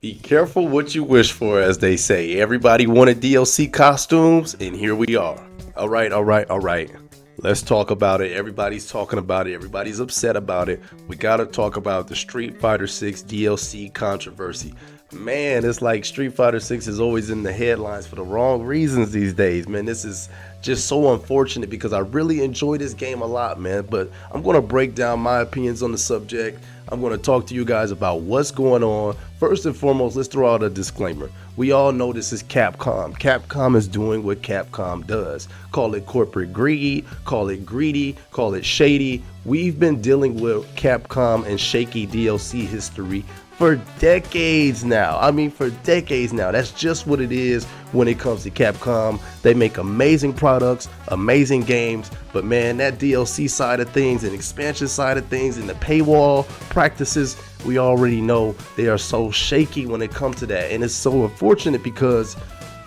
Be careful what you wish for, as they say. Everybody wanted DLC costumes, and here we are. All right, all right, all right. Let's talk about it. Everybody's talking about it. Everybody's upset about it. We gotta talk about the Street Fighter 6 DLC controversy. Man, it's like Street Fighter 6 is always in the headlines for the wrong reasons these days, man. This is just so unfortunate because I really enjoy this game a lot, man. But I'm gonna break down my opinions on the subject. I'm going to talk to you guys about what's going on. First and foremost, let's throw out a disclaimer. We all know this is Capcom. Capcom is doing what Capcom does. Call it corporate greed, call it greedy, call it shady. We've been dealing with Capcom and shaky DLC history for decades now. I mean, for decades now. That's just what it is when it comes to Capcom. They make amazing products, amazing games, but man, that DLC side of things and expansion side of things and the paywall practices, we already know they are so shaky when it comes to that. And it's so unfortunate because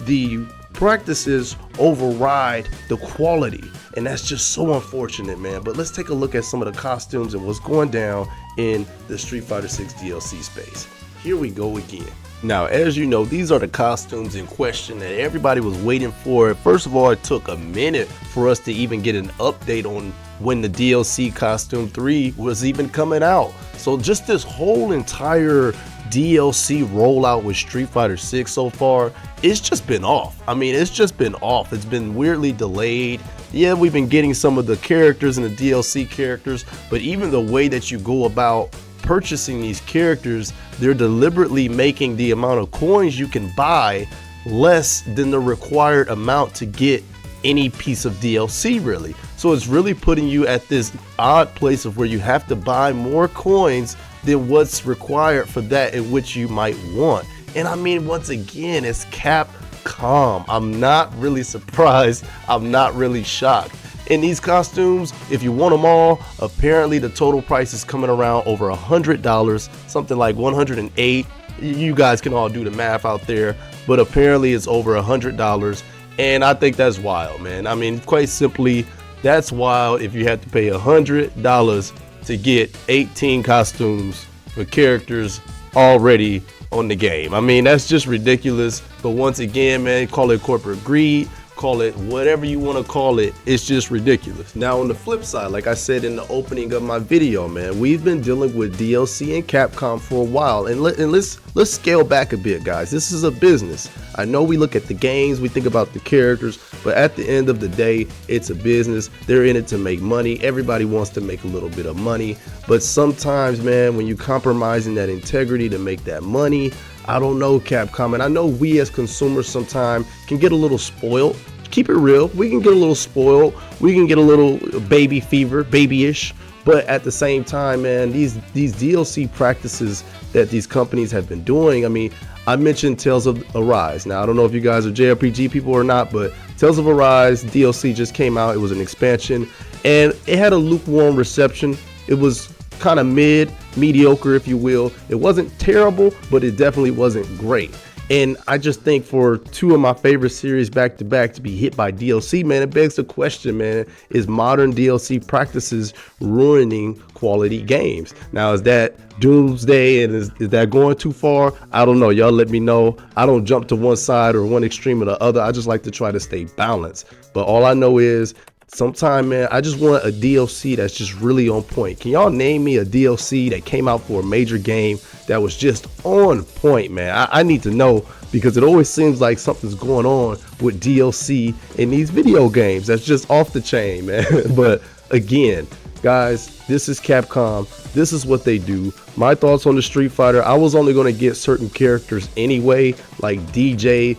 the practices override the quality, and that's just so unfortunate, man. But let's take a look at some of the costumes and what's going down in the Street Fighter 6 DLC space. Here we go again. Now, as you know, these are the costumes in question that everybody was waiting for. First of all, it took a minute for us to even get an update on when the DLC costume 3 was even coming out. So just this whole entire DLC rollout with Street Fighter 6 so far, it's just been off. I mean, it's just been off. It's been weirdly delayed. Yeah, we've been getting some of the characters and the DLC characters, but even the way that you go about purchasing these characters, they're deliberately making the amount of coins you can buy less than the required amount to get any piece of DLC, really. So it's really putting you at this odd place of where you have to buy more coins than what's required for that in which you might want. And I mean, once again, it's Capcom. I'm not really surprised. I'm not really shocked. In these costumes, if you want them all, apparently the total price is coming around over $100, something like 108. You guys can all do the math out there, but apparently it's over $100. And I think that's wild, man. I mean, quite simply, that's wild if you have to pay $100 to get 18 costumes for characters already on the game. I mean, that's just ridiculous. But once again, man, call it corporate greed, call it whatever you want to call it. It's just ridiculous. Now, on the flip side, like I said in the opening of my video, man, we've been dealing with DLC and Capcom for a while, and let's scale back a bit, guys. This is a business. I know we look at the games, we think about the characters, but at the end of the day, it's a business. They're in it to make money. Everybody wants to make a little bit of money, but sometimes, man, when you compromising that integrity to make that money, I don't know, Capcom, and I know we as consumers sometimes can get a little spoiled. Keep it real, we can get a little spoiled, we can get a little baby fever, babyish, but at the same time, man, these DLC practices that these companies have been doing, I mean, I mentioned Tales of Arise. Now, I don't know if you guys are JRPG people or not, but Tales of Arise DLC just came out. It was an expansion, and it had a lukewarm reception. It was kind of mediocre, if you will. It wasn't terrible, but it definitely wasn't great. And I just think for two of my favorite series back to back to be hit by DLC, man, it begs the question, man, is modern DLC practices ruining quality games? Now, is that doomsday and is that going too far? I don't know. Y'all let me know. I don't jump to one side or one extreme or the other. I just like to try to stay balanced. But all I know is sometime, man, I just want a DLC that's just really on point. Can y'all name me a DLC that came out for a major game that was just on point, man? I need to know, because it always seems like something's going on with DLC in these video games that's just off the chain, man. But again, guys, this is Capcom. This is what they do. My thoughts on the Street Fighter, I was only going to get certain characters anyway, like DJ,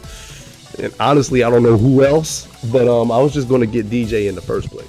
and honestly, I don't know who else, but I was just going to get DJ in the first place.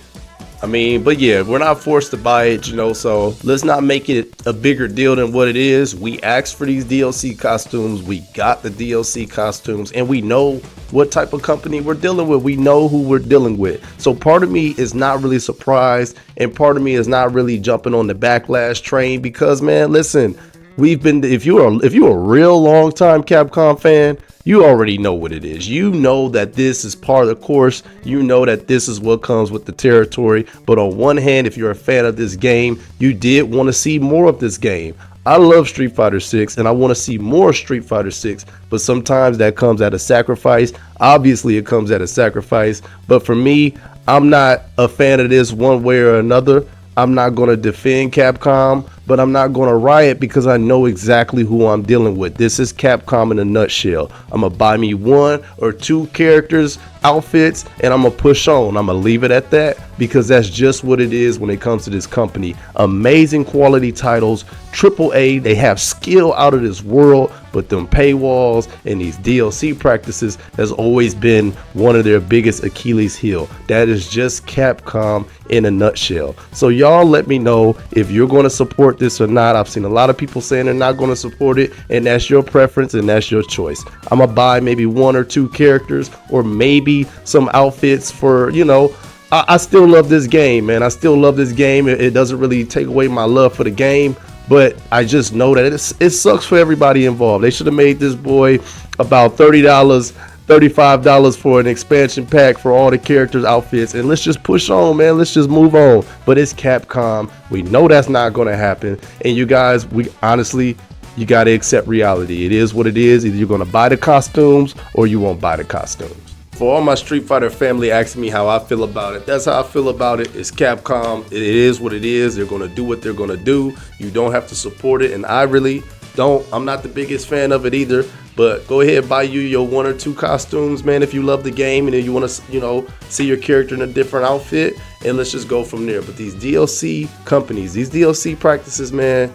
I mean, but yeah, we're not forced to buy it, you know, so let's not make it a bigger deal than what it is. We asked for these DLC costumes, we got the DLC costumes, and we know what type of company we're dealing with. We know who we're dealing with. So part of me is not really surprised, and part of me is not really jumping on the backlash train because, man, listen, we've been, if you're a real long time Capcom fan, you already know what it is. You know that this is part of the course. You know that this is what comes with the territory. But on one hand, if you're a fan of this game, you did want to see more of this game. I love Street Fighter 6 and I want to see more Street Fighter 6, but sometimes that comes at a sacrifice. Obviously, it comes at a sacrifice, but for me, I'm not a fan of this one way or another. I'm not going to defend Capcom, but I'm not going to riot because I know exactly who I'm dealing with. This is Capcom in a nutshell. I'm going to buy me 1 or 2 characters, outfits, and I'm going to push on. I'm going to leave it at that because that's just what it is when it comes to this company. Amazing quality titles, AAA. They have skill out of this world, but them paywalls and these DLC practices has always been one of their biggest Achilles heel. That is just Capcom in a nutshell. So y'all let me know if you're going to support this or not. I've seen a lot of people saying they're not going to support it, and that's your preference and that's your choice. I'm gonna buy maybe 1 or 2 characters or maybe some outfits for, you know, I still love this game, man. I still love this game. It doesn't really take away my love for the game, but I just know that it sucks for everybody involved. They should have made this boy about $30, $35 for an expansion pack for all the characters, outfits, and let's just push on, man. Let's just move on. But it's Capcom. We know that's not going to happen. And you guys, we honestly, you got to accept reality. It is what it is. Either you're going to buy the costumes or you won't buy the costumes. For all my Street Fighter family asking me how I feel about it, that's how I feel about it. It's Capcom. It is what it is. They're going to do what they're going to do. You don't have to support it, and I really don't. I'm not the biggest fan of it either, but go ahead, buy you your 1 or 2 costumes, man, if you love the game and you want to, you know, see your character in a different outfit, and let's just go from there. But these DLC companies, these DLC practices, man,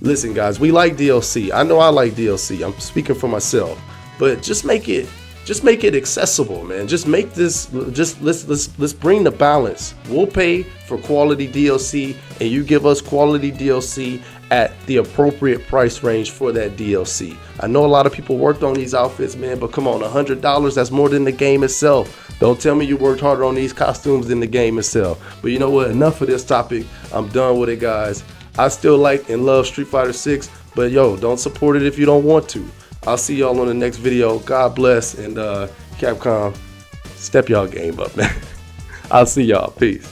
listen, guys, we like DLC. I know I like DLC. I'm speaking for myself, but just make it accessible, man. Just make this, let's bring the balance. We'll pay for quality DLC and you give us quality DLC at the appropriate price range for that DLC. I know a lot of people worked on these outfits, man, but come on, $100, that's more than the game itself. Don't tell me you worked harder on these costumes than the game itself. But you know what? Enough of this topic. I'm done with it, guys. I still like and love Street Fighter 6, but yo, don't support it if you don't want to. I'll see y'all on the next video. God bless, and Capcom, step y'all game up, man. I'll see y'all. Peace.